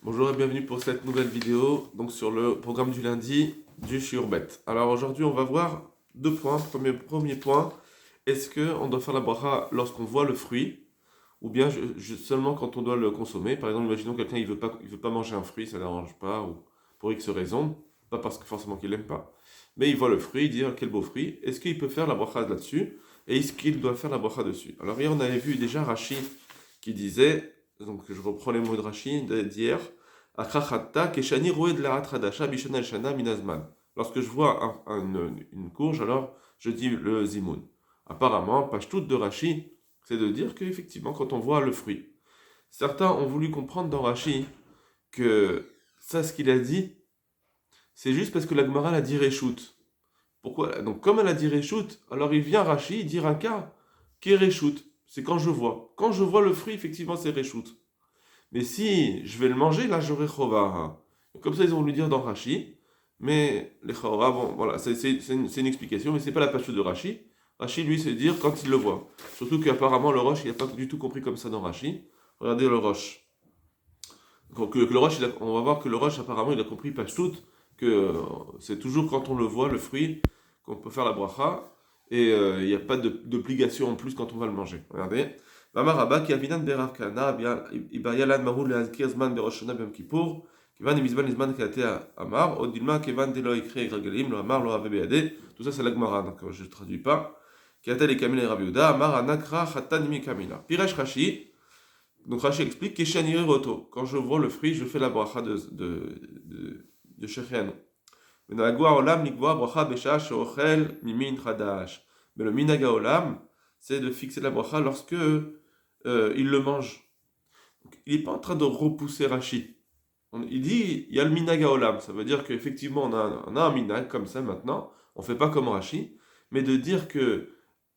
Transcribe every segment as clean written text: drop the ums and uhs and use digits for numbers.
Bonjour et bienvenue pour cette nouvelle vidéo, donc sur le programme du lundi du Shiur Bet. Alors aujourd'hui on va voir deux points. Premier point, est-ce qu'on doit faire la bracha lorsqu'on voit le fruit ou bien seulement quand on doit le consommer? Par exemple, imaginons quelqu'un il veut pas manger un fruit, ça ne l'arrange pas ou pour X raison, pas parce que forcément qu'il l'aime pas, mais il voit le fruit, il dit: Ah, quel beau fruit, est-ce qu'il peut faire la bracha là-dessus et est-ce qu'il doit faire la bracha dessus? Alors hier on avait vu déjà Rashi qui disait, donc je reprends les mots de Rashi d'hier: lorsque je vois une courge, alors je dis le zimoun. Apparemment, page toute de Rashi, c'est de dire qu'effectivement, quand on voit le fruit, certains ont voulu comprendre dans Rashi que ça, ce qu'il a dit, c'est juste parce que la Gemara l'a dit Réchout. Pourquoi? Donc, comme elle a dit Réchout, alors il vient Rashi dire un cas qui est Réchout. C'est quand je vois. Quand je vois le fruit, effectivement, c'est Réchout. Mais si je vais le manger, là j'aurai chova. Comme ça, ils ont voulu dire dans Rashi. Mais les chova, bon, voilà, c'est une explication, mais c'est pas la page de Rashi. Rashi, lui, c'est dire quand il le voit. Surtout qu'apparemment, le Roche, il n'a pas du tout compris comme ça dans Rashi. Regardez le Roche. Donc, le Roche, on va voir que le Roche, apparemment, il a compris page toute, que c'est toujours quand on le voit, le fruit, qu'on peut faire la bracha. Et il n'y a pas d'obligation en plus quand on va le manger. Regardez. ואמר רבא כי אבינן ברב כהנא איבעיה לן מהול להזכיר זמן בראש השנה ביום כיפור כיוון מזמן לזמן קהתה אמר עוד דילמה כיוון דלא יקחה גרגלים לא אמר לא הווה בידי. Tout ça c'est la Gemara, donc je ne traduis pas. קהתה לקמין לרב יהודה אמר הנקרא חתן מקמינה פירש רש"י. Donc Rashi explique Keshanire roto, quand je vois le fruit je fais la bracha de Shechianu. ונהגו העולם לקבוע ברכה בשעה שאוכל ממין חדש. Mais le minhag haolam, c'est de fixer la bracha lorsque il le mange. Donc, il n'est pas en train de repousser Rashi. Il dit, il y a le minhag haolam. Ça veut dire qu'effectivement, on a un minhag comme ça maintenant. On ne fait pas comme Rashi. Mais de dire que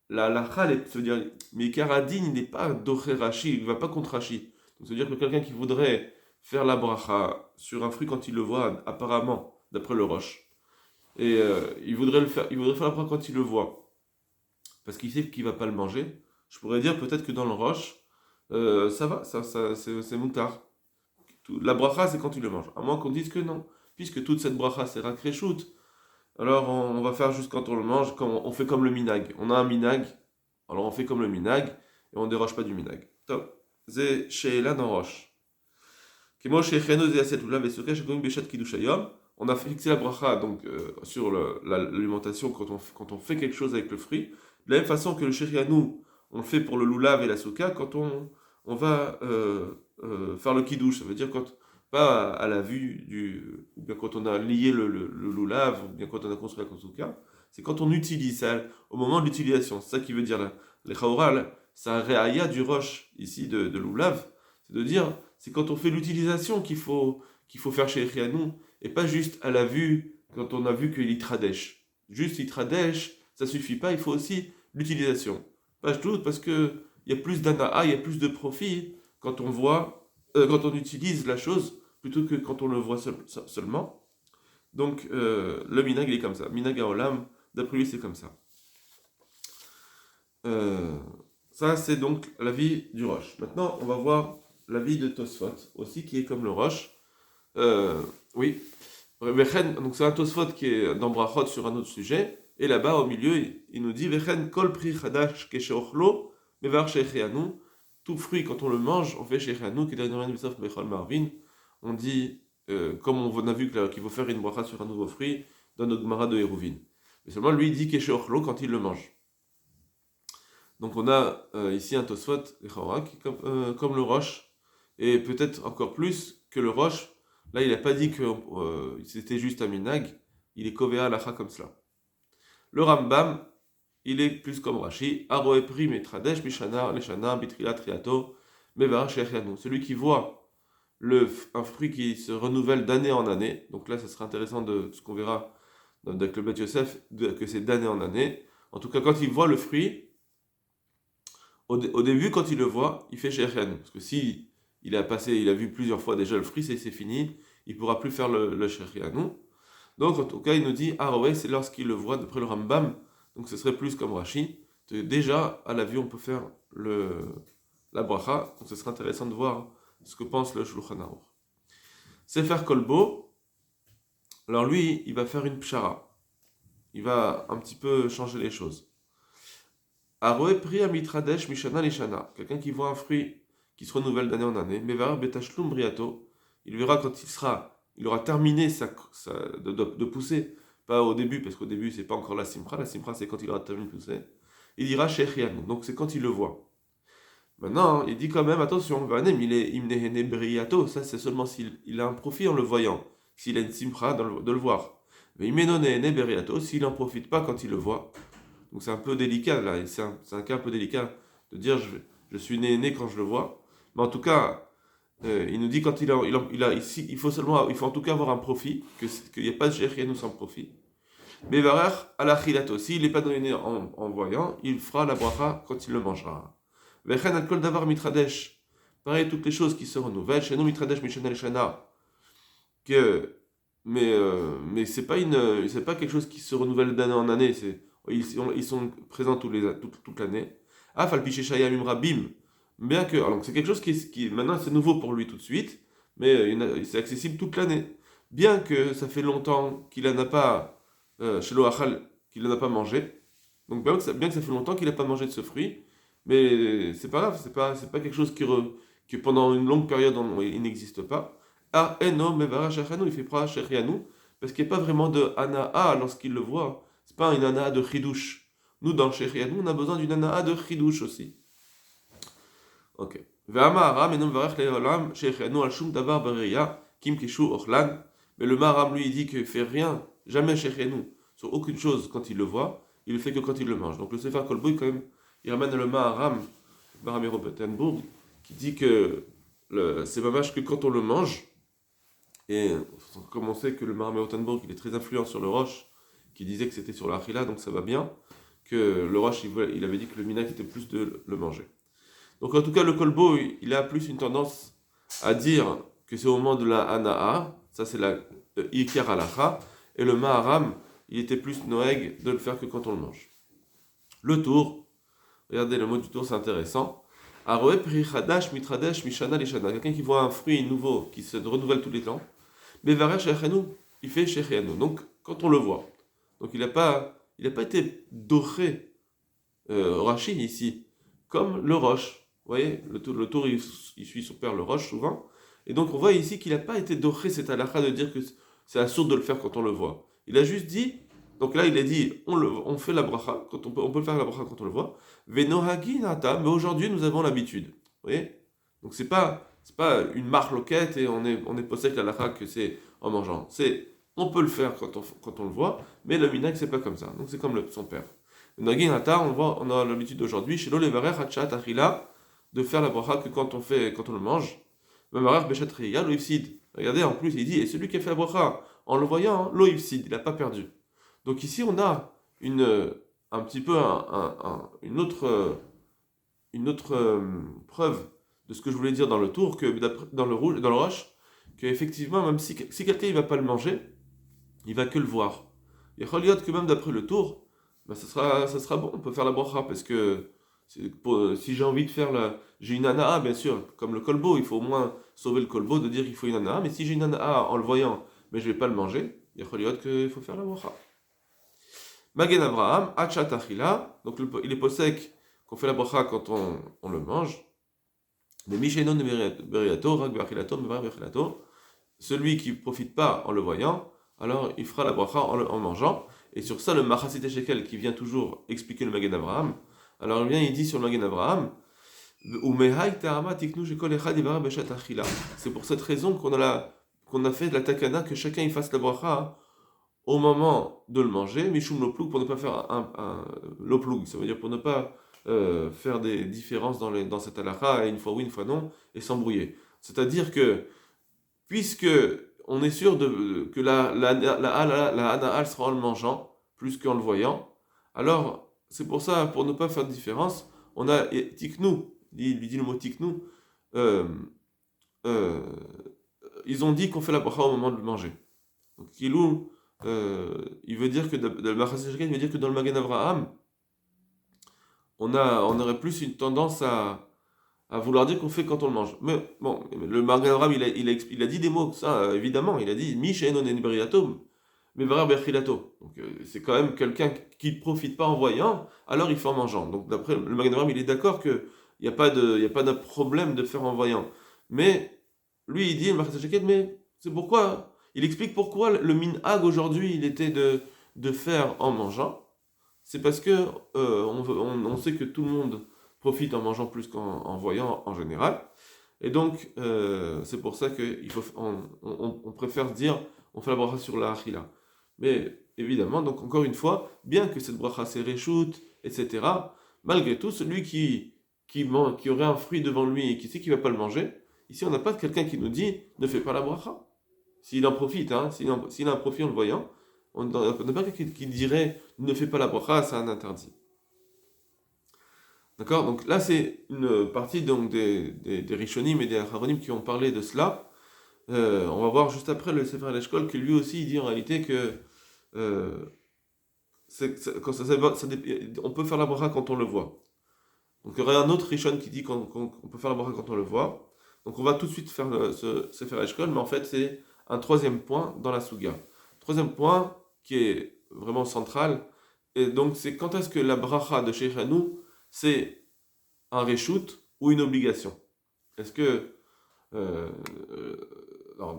la chal, ça veut dire, mais Karadin, il n'est pas doché Rashi. Il ne va pas contre Rashi. Donc, ça veut dire que quelqu'un qui voudrait faire la bracha sur un fruit quand il le voit, apparemment, d'après le Roche, et il voudrait la bracha quand il le voit, parce qu'il sait qu'il ne va pas le manger. Je pourrais dire peut-être que dans le roche, ça va, c'est moutar. La bracha, c'est quand tu le manges. À moins qu'on dise que non. Puisque toute cette bracha, c'est rakreshout, alors on va faire juste quand on le mange, quand on fait comme le minag. On a un minag, alors on fait comme le minag, et on ne déroge pas du minag. Top. Zé she'ela dans roche. Kemo she'cheno zé aset ulav vesuke she'koim beshat kiddush hayom. On a fixé la bracha donc, sur l'alimentation quand on fait quelque chose avec le fruit. De la même façon que le shérianou, on le fait pour le loulav et la souka quand on va faire le kiddush. Ça veut dire pas à la vue ou bien quand on a lié le loulav, ou bien quand on a construit la souka. C'est quand on utilise ça, au moment de l'utilisation. C'est ça qui veut dire là. Les chaoral, c'est un réaya du roche ici de loulav. C'est de dire, c'est quand on fait l'utilisation qu'il faut faire chez Rianou, et pas juste à la vue, quand on a vu qu'il y tradèche. Juste il tradèche, ça suffit pas, il faut aussi l'utilisation. Pas tout, parce que il y a plus d'ana'a, il y a plus de profit quand on voit, quand on utilise la chose, plutôt que quand on le voit seulement. Donc le minag il est comme ça. Minag haolam, d'après lui c'est comme ça. Ça c'est donc l'avis du Roche. Maintenant on va voir l'avis de Tosfot aussi qui est comme le Roche. Oui. Donc c'est un Tosfot qui est dans Brachot sur un autre sujet. Et là-bas, au milieu, il nous dit Vechen kol pri chadash kesheochlo mevar shechianu. Tout fruit, quand on le mange, on fait shechianu, qui dernièrement b'saf bechol marvin. On dit, comme on a vu qu'il faut faire une bracha sur un nouveau fruit, dans notre Gemara de Hérouvin. Mais seulement lui, il dit kesheochlo quand il le mange. Donc on a ici un Tosfot, comme le Roche, et peut-être encore plus que le Roche. Là, il n'a pas dit que c'était juste un minag, il est kovéa alacha comme cela. Le Rambam, il est plus comme Rashi, Aroe prim et tradesh mishana leshana bitrila triato mevar shechianu. Celui qui voit un fruit qui se renouvelle d'année en année, donc là, ça sera intéressant de ce qu'on verra avec le Beth Yosef, que c'est d'année en année. En tout cas, quand il voit le fruit, au début, quand il le voit, il fait shechianu. Parce que si il a vu plusieurs fois déjà le fruit, c'est fini, il ne pourra plus faire le shechianu. Donc, en tout cas, il nous dit, ah ouais, c'est lorsqu'il le voit, d'après le Rambam, donc ce serait plus comme Rashi. Déjà, à la vue, on peut faire la bracha, donc ce serait intéressant de voir ce que pense le Shulchan Aruch. Sefer Kolbo, alors lui, il va faire une pshara. Il va un petit peu changer les choses. Aroe pri amitradesh mishana lishana. Quelqu'un qui voit un fruit qui se renouvelle d'année en année. Mevar betashlum briato. Il verra quand il aura terminé de pousser. Pas au début, parce qu'au début, c'est pas encore la simra. La simra, c'est quand il aura terminé de pousser. Il dira shechianu. Donc c'est quand il le voit. Maintenant, il dit quand même, attention, Vanem, il est imnehene briato. Ça, c'est seulement s'il a un profit en le voyant. S'il a une simra de le voir. Mais imenonehene briato, s'il n'en profite pas quand il le voit. Donc c'est un peu délicat là, c'est un cas un peu délicat de dire je suis né quand je le vois. Mais en tout cas, il nous dit quand ici, il faut en tout cas avoir un profit, qu'il n'y a pas de Shechianu sans profit. Mais Varer à la chilato, s'il n'est pas donné en voyant, il fera la bracha quand il le mangera. Vechen al kol davar mitradesh, pareil, toutes les choses qui se renouvellent, chez nous mitradesh mishana leshana, que mais c'est pas quelque chose qui se renouvelle d'année en année, ils sont présents toute l'année. Ah, falpiché shayamim rabim. Bien que, alors c'est quelque chose maintenant c'est nouveau pour lui tout de suite, mais c'est accessible toute l'année. Bien que ça fait longtemps qu'il n'en a pas, chez l'Oachal, qu'il n'en a pas mangé. Donc bien que ça fait longtemps qu'il n'a pas mangé de ce fruit, mais c'est pas grave, c'est pas quelque chose que pendant une longue période il n'existe pas. Ah, eno, mevara shechanu, il fait pra shechianu, parce qu'il n'y a pas vraiment de anaa lorsqu'il le voit. C'est pas une anaa de chidouche. Nous, dans le shechianu, on a besoin d'une anaa de chidouche aussi. Ok. Ve'amahara, menom varech le'olam, shechianu al shum davar bereya, kim kishu ochlan. Mais le Maharam, lui, il dit qu'il fait rien, jamais shechianu, sur aucune chose quand il le voit, il le fait que quand il le mange. Donc le Sefer Kolbo, quand même, il ramène le Maharam, Mahamero Petenbourg, qui dit que c'est dommage que quand on le mange, et comme on sait que le Mahamé Rothenburg il est très influent sur le Roche, qui disait que c'était sur l'Achila, donc ça va bien, que le Roche il avait dit que le Minak était plus de le manger. Donc en tout cas, le Kolbo il a plus une tendance à dire que c'est au moment de la Hana'a, ça c'est la Ikar Alacha, et le Maharam il était plus Noeg de le faire que quand on le mange. Le tour, regardez le mot du tour, c'est intéressant. Aroe Prichadash Mitradesh Mishana Lishana, quelqu'un qui voit un fruit nouveau qui se renouvelle tous les temps. Mais Varer Shechianu, il fait Shechianu. Donc, quand on le voit. Donc, il n'a pas été doré, Rashi ici, comme le Roche. Vous voyez, le tour il suit son père le Roche souvent. Et donc, on voit ici qu'il n'a pas été doré cette halakha de dire que c'est absurde de le faire quand on le voit. Il a juste dit, donc là, il a dit, on fait la bracha, on peut faire la bracha quand on le voit. Venohagi nata, mais aujourd'hui, nous avons l'habitude. Vous voyez. Donc, c'est pas une marloquette et on est possède la halakha que c'est en mangeant. On peut le faire quand on le voit, mais le minak c'est pas comme ça. Donc c'est comme son père. Le nagi nata, on a l'habitude aujourd'hui chez l'olevarer hachat achila de faire la bracha que quand on le mange. Memarer bechat riya loifsid. Regardez en plus il dit et celui qui a fait la bracha en le voyant loifsid, il a pas perdu. Donc ici on a un petit peu une autre preuve de ce que je voulais dire dans le tour, que dans le roche, qu'effectivement, même si quelqu'un ne va pas le manger, il va que le voir. Il y a que même d'après le tour, ben ça sera bon, on peut faire la bracha, parce que si j'ai envie de faire j'ai une anaa, bien sûr, comme le kolbo, il faut au moins sauver le kolbo de dire qu'il faut une anaa, mais si j'ai une anaa en le voyant, mais je ne vais pas le manger, il y a qu'il faut faire la bracha. Magen Abraham, Achat Achila, donc il est possèque qu'on fait la bracha quand on le mange. Mais Mishenon Beriato, Rak Beachilato, Mevar Beachilato, celui qui ne profite pas en le voyant, alors il fera la bracha en mangeant. Et sur ça, le Machasit Shekel qui vient toujours expliquer le Magen Abraham, alors il dit sur le Magen Abraham, c'est pour cette raison qu'on a fait de la takana que chacun il fasse la bracha au moment de le manger, Mishum Loplug, pour ne pas faire un Loplug, ça veut dire pour ne pas faire des différences dans cette halakha, une fois oui, une fois non, et s'embrouiller. C'est-à-dire que, puisque on est sûr que la hana'al sera en le mangeant, plus qu'en le voyant, alors c'est pour ça, pour ne pas faire de différence, on a tiknu, il dit le mot tiknu, ils ont dit qu'on fait la bracha au moment de le manger. Donc, Kilou, il veut dire que il veut dire que dans le Magen Avraham, on aurait plus une tendance à à vouloir dire qu'on fait quand on le mange. Mais bon, le Magen Avraham, il a dit des mots, ça, évidemment, il a dit Mi she'enon en briato, mais varar berchilato. Donc c'est quand même quelqu'un qui ne profite pas en voyant, alors il fait en mangeant. Donc d'après le Magen Avraham, il est d'accord qu'il n'y a pas de problème de faire en voyant. Mais lui, il dit, le Marchas Sheket, mais c'est pourquoi, il explique pourquoi le minhag aujourd'hui, il était de faire en mangeant. C'est parce que on sait que tout le monde profite en mangeant plus qu'en voyant en général. Et donc, c'est pour ça qu'on préfère dire on fait la bracha sur la achila. Mais évidemment, donc encore une fois, bien que cette bracha c'est reshoot, etc., malgré tout, celui qui aurait un fruit devant lui et qui sait qu'il ne va pas le manger, ici on n'a pas quelqu'un qui nous dit ne fais pas la bracha. S'il en profite, hein, s'il a un profit en le voyant, on n'a pas quelqu'un qui dirait ne fais pas la bracha, c'est un interdit. D'accord. Donc là, c'est une partie donc, des Rishonim et des Acharonim qui ont parlé de cela. On va voir juste après le Sefer HaEshkol que lui aussi il dit en réalité que euh, quand on peut faire la bracha quand on le voit. Donc il y aurait un autre Rishon qui dit qu'on peut faire la bracha quand on le voit. Donc on va tout de suite faire ce Sefer HaEshkol, mais en fait c'est un troisième point dans la Suga. Troisième point qui est vraiment central. Et donc c'est quand est-ce que la bracha de Sheikhanu c'est un reshoot ou une obligation. Est-ce que euh,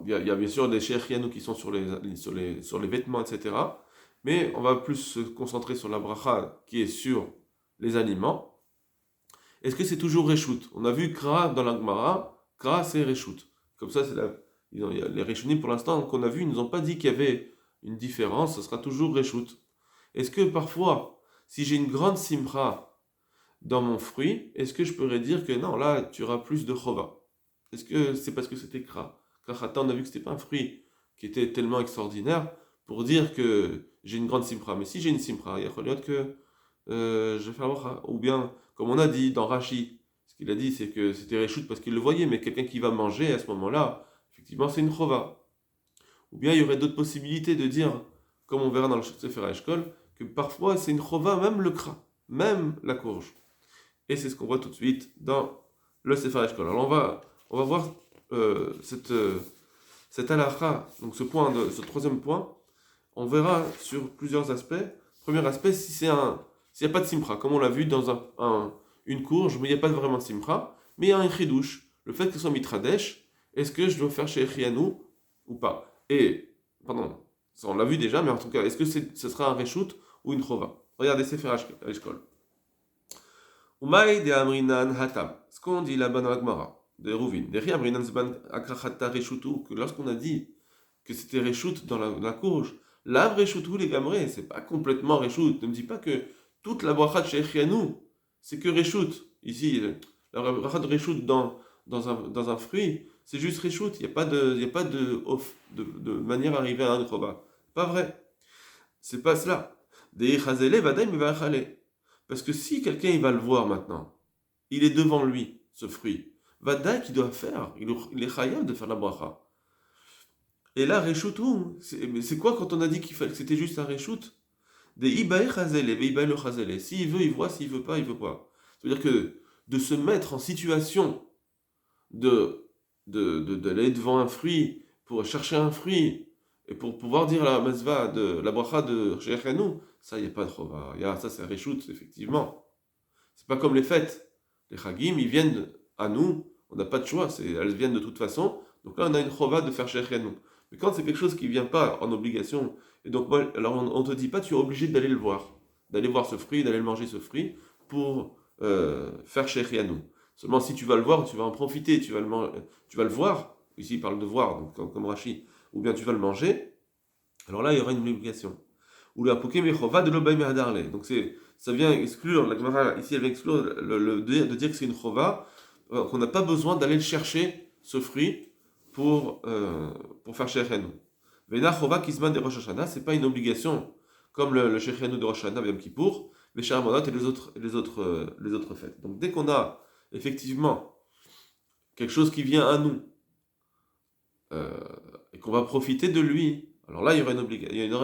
il y a bien sûr des Sheikhanu qui sont sur les vêtements, etc. Mais on va plus se concentrer sur la bracha qui est sur les aliments. Est-ce que c'est toujours reshoot? On a vu Kra dans la Gemara, Kra c'est reshoot. Comme ça, les Rishonim pour l'instant qu'on a vu, ils nous ont pas dit qu'il y avait une différence, ce sera toujours reshoot. Est-ce que parfois, si j'ai une grande simra dans mon fruit, est-ce que je pourrais dire que non, là, tu auras plus de chova? Est-ce que c'est parce que c'était kra? Krachata, on a vu que c'était pas un fruit qui était tellement extraordinaire pour dire que j'ai une grande simra. Mais si j'ai une simra, il y a que je vais faire la bracha. Ou bien, comme on a dit dans Rashi, ce qu'il a dit, c'est que c'était reshoot parce qu'il le voyait, mais quelqu'un qui va manger à ce moment-là, effectivement, c'est une chova. Ou bien il y aurait d'autres possibilités de dire, comme on verra dans le Sefer HaEshkol, que parfois c'est une chova, même le kra, même la courge. Et c'est ce qu'on voit tout de suite dans le Sefer HaEshkol. Alors on va voir cette halakha, donc ce troisième point, on verra sur plusieurs aspects. Premier aspect, s'il n'y a pas de simra, comme on l'a vu dans une courge, mais il n'y a pas vraiment de simra, mais il y a un chidouche. Le fait que ce soit mitradesh, est-ce que je dois faire chez Echianou ou pas? Et, pardon, ça on l'a vu déjà, mais en tout cas, est-ce que ce sera un reshoot ou une chova? Regardez Sefer HaEshkol. Umaï de Amrinan Hatam. Ce qu'on dit là-bas dans la Gemara, de Rouvin. De Amrinan Zban Akrachata Reshutu, que lorsqu'on a dit que c'était Reshut dans la courge, la Reshutu, les Gamrés, c'est pas complètement Reshut. Ne me dis pas que toute la bracha de Shechianou, c'est que Reshut. Ici, la bracha de Reshut dans un fruit, c'est juste Reshut. Il n'y a pas de manière d'arriver à un chova. Pas vrai. C'est pas cela. Des Chazele, Vadaï, Mevachale. Parce que si quelqu'un il va le voir maintenant, il est devant lui, ce fruit, Vadaï qu'il doit faire, il est chayav de faire la bracha. Et là, Reshutu, c'est quoi quand on a dit que c'était juste un Reshut? Des Ibaï Chazele, Ibaï le Chazele. S'il veut, il voit, s'il veut pas, il veut pas. C'est-à-dire que de se mettre en situation d'aller devant un fruit pour chercher un fruit et pour pouvoir dire la mazva de la bracha de Sheikhanu, ça, il n'y a pas de chova. Ça, c'est un reshoot, effectivement. C'est pas comme les fêtes. Les chagim, ils viennent à nous, on n'a pas de choix, elles viennent de toute façon. Donc là, on a une chova de faire Sheikhanu. Mais quand c'est quelque chose qui ne vient pas en obligation, et donc moi, alors on ne te dit pas, tu es obligé d'aller le voir, d'aller voir ce fruit, d'aller le manger ce fruit pour faire Sheikhanu. Seulement si tu vas le voir, tu vas en profiter, tu vas le voir, ici il parle de voir, donc, comme Rashi, ou bien tu vas le manger, alors là il y aura une obligation. Ou la Pokemechova de l'Obaï Mehadarle. Donc ça vient exclure, la Gemara ici elle vient exclure de dire que c'est une chova, qu'on n'a pas besoin d'aller le chercher, ce fruit, pour faire Sheikhenu. Vena chova kisman de Rosh Hashanah, c'est pas une obligation, comme le Sheikhenu de Rosh Hashanah, Yom Kippour, les Sharamonot et les autres fêtes. Donc dès qu'on a effectivement quelque chose qui vient à nous et qu'on va profiter de lui, alors là il y aura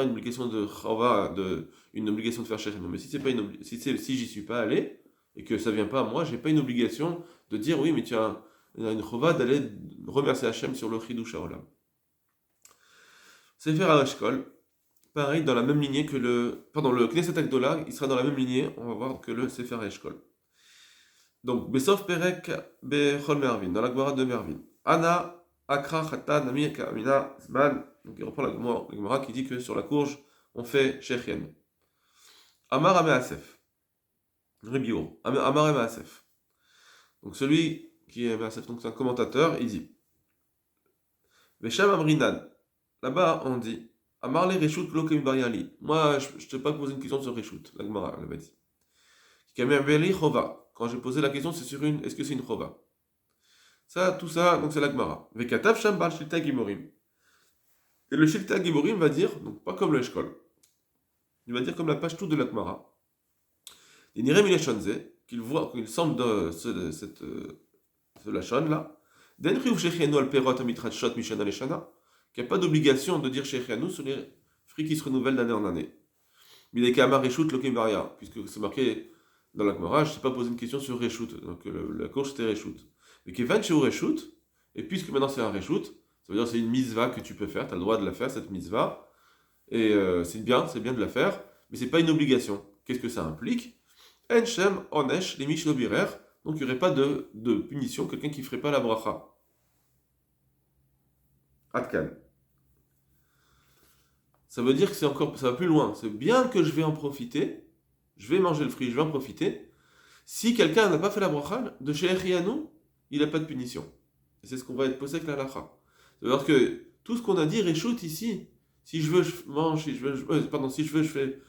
une obligation de chava, une obligation de faire Sheikhenu. Mais si c'est pas si j'y suis pas allé, et que ça vient pas à moi, j'ai pas une obligation de dire oui, mais tu as une chova d'aller remercier Hachem sur le Chidush HaOlam. Sefer HaEshkol, pareil, dans la même lignée que le Knesset Agdola, il sera dans la même lignée, on va voir, que le Sefer HaEshkol. Donc, Besov Perek Bechol Mervin, dans la Gemara de Mervin. Ana Akra Chata Nami Kamina Zman. Donc, il reprend la Gemara qui dit que sur la courge, on fait Shechian. Amar Ameasef. Ribio. Amar Ameasef. Donc, celui qui est Ameasef, donc c'est un commentateur, il dit Vesham Amrinan. Là-bas, on dit Amar le Reshut Lokem Bariali. Moi, je ne t'ai pas posé une question sur Reshut. La Gemara l'avait dit. Kamer Beli Chova. Quand j'ai posé la question, c'est sur est-ce que c'est une chova? Ça, tout ça, donc c'est la Gemara. Vekatav sham bal shilta gimorim. Et le shilta gimorim va dire, donc pas comme le eshkol, il va dire comme la page toute de la Gemara. Il nirem ileshonze, qu'il voit, qu'il semble de ce lachon là. Den chiyuv shechianu al perot amitrachot mishana leshana, qu'il n'y a pas d'obligation de dire shechianu sur les fruits qui se renouvellent d'année en année. Mileke amar reshut lokim varia, puisque c'est marqué dans la Gemara, je ne t'ai pas posé une question sur Reshut, donc la courge c'était Reshut. Mais Kevan chez Reshut, et puisque maintenant c'est un Reshut, ça veut dire que c'est une mitzvah que tu peux faire, tu as le droit de la faire cette mitzvah, et c'est bien de la faire, mais c'est pas une obligation. Qu'est-ce que ça implique? Enchem onesh lemish lobirer, donc il n'y aurait pas de punition, quelqu'un qui ne ferait pas la bracha. Atkan. Ça veut dire que ça va plus loin, c'est bien que je vais en profiter. Je vais manger le fruit, je vais en profiter. Si quelqu'un n'a pas fait la bracha, de chez Echianou, il n'a pas de punition. Et c'est ce qu'on va être posé avec la lacha. C'est-à-dire que tout ce qu'on a dit, Réchout ici, si je veux, je mange, si je veux, je fais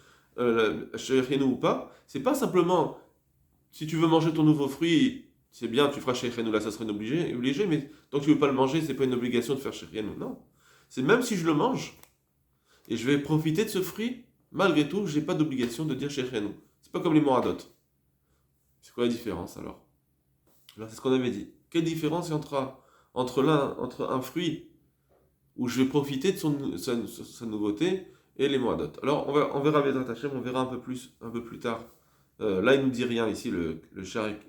chez Echianou ou pas, c'est pas simplement, si tu veux manger ton nouveau fruit, c'est bien, tu feras chez Echianou, là ça serait obligé, mais tant que tu veux pas le manger, c'est pas une obligation de faire chez Echianou. Non. C'est même si je le mange, et je vais profiter de ce fruit, malgré tout, j'ai pas d'obligation de dire Shechianu. C'est pas comme les moradot. C'est quoi la différence alors? Alors c'est ce qu'on avait dit. Quelle différence il y a entre un fruit où je vais profiter de sa nouveauté et les moradot? Alors on verra Bezrat Hashem, on verra un peu plus tard. Là il nous dit rien ici le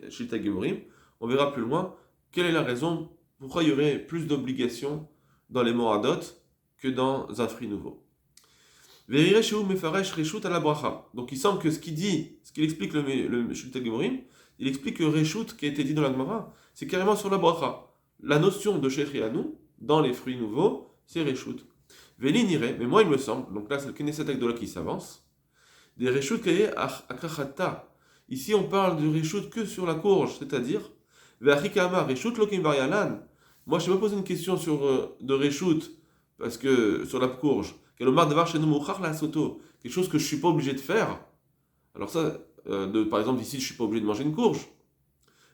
Shilta Gemorim. On verra plus loin quelle est la raison pourquoi il y aurait plus d'obligations dans les moradot que dans un fruit nouveau. Donc il semble que ce qu'il explique le Shilta Gemorim, il explique que Reshut qui a été dit dans la Gemara, c'est carrément sur la bracha. La notion de Shechianu, dans les fruits nouveaux, c'est Reshut. Veli nire, mais moi il me semble, donc là c'est le Knesset Agdola qui s'avance, des Reshut kaye akrachata. Ici on parle de Reshut que sur la courge, c'est-à-dire, Ve'achikama Reshut lokim varialan. Moi je vais me poser une question de Reshut, parce que sur la courge, quelque chose que je ne suis pas obligé de faire. Alors ça, par exemple ici je ne suis pas obligé de manger une courge.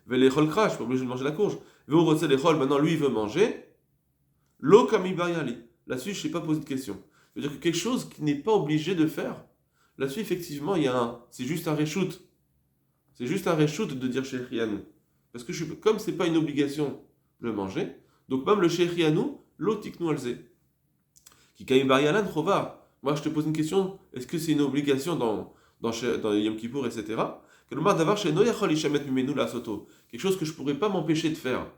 Je ne suis pas obligé de manger la courge. Maintenant lui il veut manger. Là-dessus je ne sais pas poser de question. C'est-à-dire que quelque chose qui n'est pas obligé de faire, là-dessus effectivement c'est juste un reshoot. C'est juste un reshoot de dire Shechianu. Parce que comme ce n'est pas une obligation de le manger, donc même le Shechianu, l'otiknu alze. Moi, je te pose une question, est-ce que c'est une obligation dans Yom Kippour, etc. Quelque chose que je ne pourrais pas m'empêcher de faire.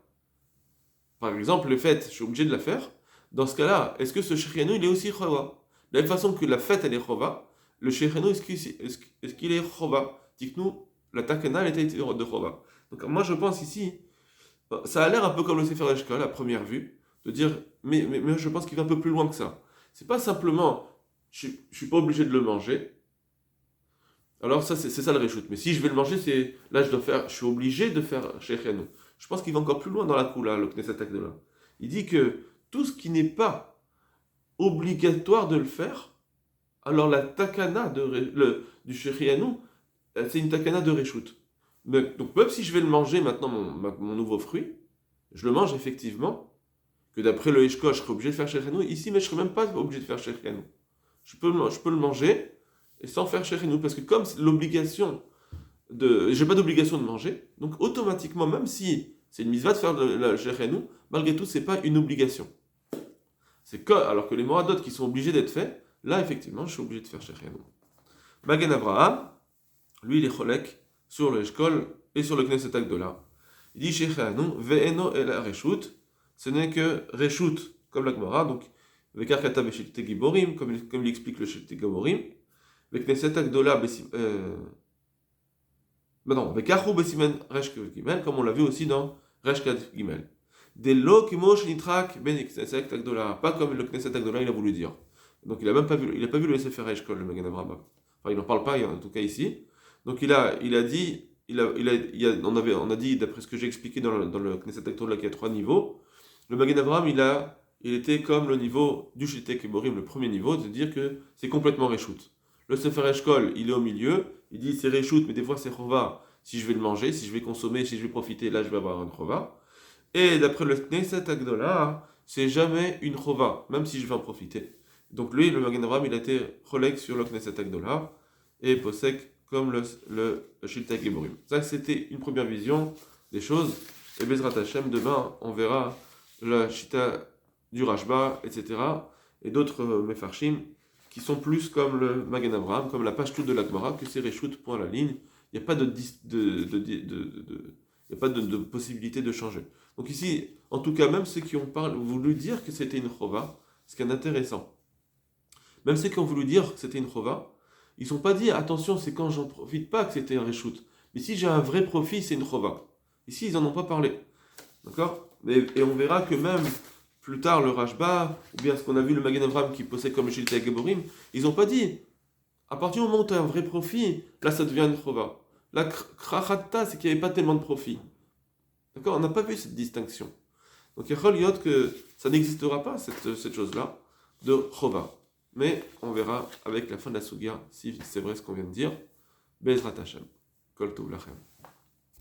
Par exemple, le fait, je suis obligé de la faire. Dans ce cas-là, est-ce que ce Shechianu, il est aussi Chova? De la même façon que la fête, elle est Chova, le Shechianu, est-ce qu'il est Chova? Tiknu, la Takana, elle était de Chova. Donc moi, je pense ici, ça a l'air un peu comme le Sefer Eshkol, à première vue, de dire, mais je pense qu'il va un peu plus loin que ça. C'est pas simplement, je suis pas obligé de le manger. Alors ça, c'est ça le reshoot. Mais si je vais le manger, là je suis obligé de faire Shechianu. Je pense qu'il va encore plus loin dans la Kula, le Knesset Agdola. Il dit que tout ce qui n'est pas obligatoire de le faire, alors la takana du Shechianu, c'est une takana de reshoot. Donc même si je vais le manger maintenant, mon nouveau fruit, je le mange effectivement, que d'après le Eshkol, je serais obligé de faire Shechianu, ici, mais je ne serais même pas obligé de faire Shechianu. Je peux le manger et sans faire Shechianu, parce que comme l'obligation j'ai pas d'obligation de manger, donc automatiquement, même si c'est une mitzvah de faire le Shechianu, malgré tout, c'est pas une obligation. Alors que les moradot qui sont obligés d'être faits, là, effectivement, je suis obligé de faire Shechianu. Magen Avraham, lui, il est cholek sur le Eshkol et sur le Knesset Agdola. Il dit Shecheanu, ve'eno el reshut, ce n'est que reshut, comme la Gemara, donc vekar kata beshilte giborim, comme il explique le shilte giborim, veknesset Agdola non, vekachu besimen resh gimel, comme on l'a vu aussi dans resh gimel. Des lo kimo shenitrak ben Knesset Agdola, pas comme le Knesset Agdola il a voulu dire. Donc il a même pas vu, il a pas vu le Sefer Eshkol, le Magen Avraham. Enfin, il n'en parle pas, en tout cas ici. Donc il a dit, on a dit, d'après ce que j'ai expliqué dans le Knesset Agdola, qu'il y a 3 niveaux. Le Magen Avraham, il était comme le niveau du Shiltek Eborim, le premier niveau, de dire que c'est complètement Reshout. Le Sefer Eshkol, il est au milieu, il dit c'est Reshout, mais des fois c'est Chova, si je vais le manger, si je vais consommer, si je vais profiter, là je vais avoir un Chova. Et d'après le Knesset Agdola, c'est jamais une Chova, même si je vais en profiter. Donc lui, le Magen Avraham, il a été relègue sur le Knesset Agdola, et Posek comme le Shiltek Eborim. Ça, c'était une première vision des choses, et Bezrat Hashem, demain, on verra la Shita du Rashba, etc., et d'autres Mefarshim, qui sont plus comme le Magen Avraham, comme la Pashtout de la Gemara, que c'est Reshout point à la ligne, il n'y a pas de possibilité de changer. Donc ici, en tout cas, même ceux qui ont voulu dire que c'était une chova, ce qui est intéressant, même ceux qui ont voulu dire que c'était une chova, ils n'ont pas dit, attention, c'est quand j'en profite pas que c'était un reshoot. Mais si j'ai un vrai profit, c'est une chova. Ici, ils n'en ont pas parlé. D'accord ? Et on verra que même plus tard, le Rashba, ou bien ce qu'on a vu le Magen Avraham qui possède comme le Shiltek Geborim, ils n'ont pas dit, à partir du moment où tu as un vrai profit, là ça devient une chova. La krachatta, c'est qu'il n'y avait pas tellement de profit. D'accord ? On n'a pas vu cette distinction. Donc il y a que ça n'existera pas, cette chose-là, de chova. Mais on verra avec la fin de la Sugia si c'est vrai ce qu'on vient de dire. Bezrat Hashem. Kol tov lachem.